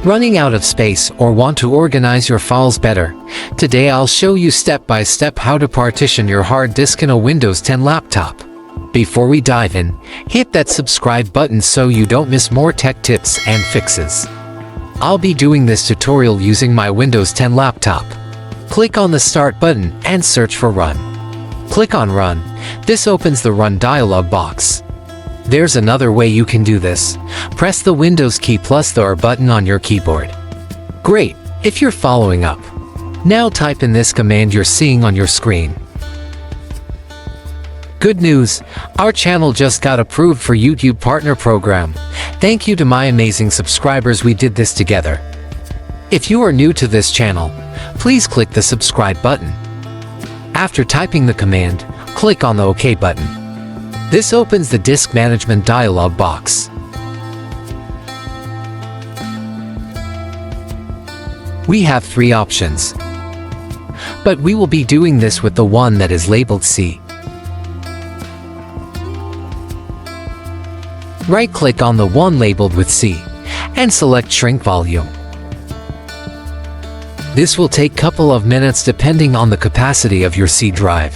Running out of space or want to organize your files better? Today I'll show you step by step how to partition your hard disk in a Windows 10 laptop. Before we dive in, hit that subscribe button so you don't miss more tech tips and fixes. I'll be doing this tutorial using my Windows 10 laptop. Click on the Start button and search for Run. Click on Run. This opens the Run dialog box. There's another way you can do this. Press the Windows key plus the R button on your keyboard. Great, if you're following up. Now type in this command you're seeing on your screen. Good news, our channel just got approved for YouTube Partner Program. Thank you to my amazing subscribers, we did this together. If you are new to this channel, please click the subscribe button. After typing the command, click on the OK button. This opens the Disk Management dialog box. We have 3 options, but we will be doing this with the one that is labeled C. Right-click on the one labeled with C and select Shrink Volume. This will take a couple of minutes depending on the capacity of your C drive.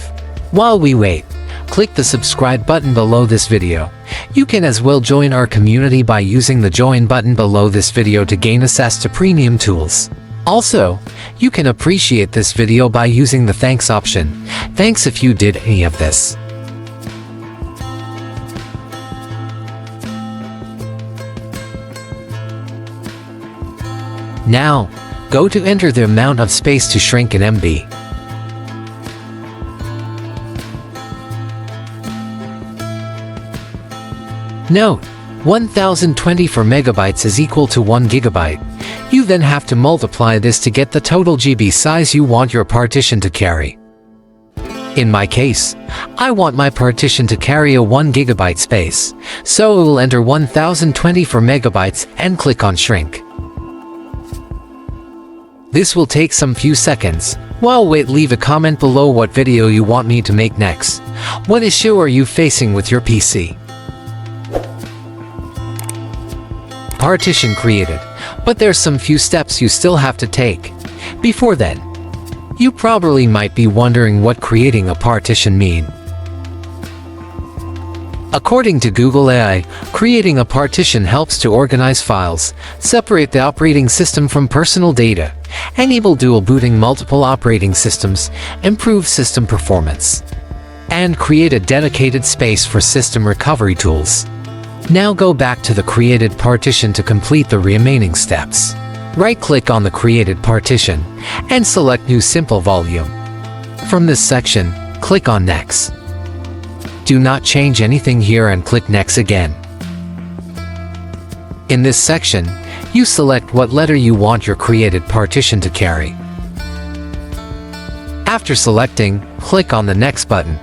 While we wait, click the subscribe button below this video. You can as well join our community by using the join button below this video to gain access to premium tools. Also, you can appreciate this video by using the thanks option. Thanks if you did any of this. Now, go to enter the amount of space to shrink in MB. Note, 1024 megabytes is equal to 1 gigabyte. You then have to multiply this to get the total GB size you want your partition to carry. In my case, I want my partition to carry a 1 gigabyte space, so I will enter 1024 megabytes and click on Shrink. This will take some few seconds. While wait, leave a comment below what video you want me to make next. What issue are you facing with your PC? Partition created, but there's some few steps you still have to take. Before then, you probably might be wondering what creating a partition mean. According to Google AI, creating a partition helps to organize files, separate the operating system from personal data, enable dual booting multiple operating systems, improve system performance, and create a dedicated space for system recovery tools. Now go back to the created partition to complete the remaining steps. Right-click on the created partition and select New Simple Volume. From this section, click on Next. Do not change anything here and click Next again. In this section, you select what letter you want your created partition to carry. After selecting, click on the Next button.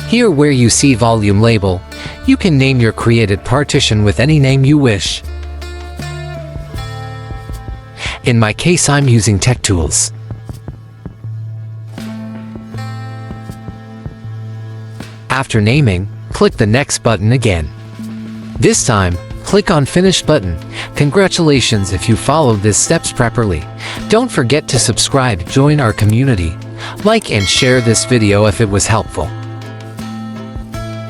Here where you see volume label, you can name your created partition with any name you wish. In my case, I'm using Tech Tools. After naming, click the Next button again. This time, click on Finish button. Congratulations if you followed these steps properly. Don't forget to subscribe, join our community, like and share this video if it was helpful.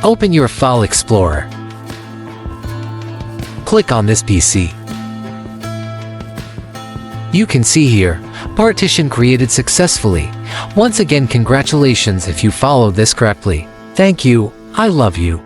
Open your File Explorer. Click on this PC. You can see here, partition created successfully. Once again, congratulations if you followed this correctly. Thank you, I love you.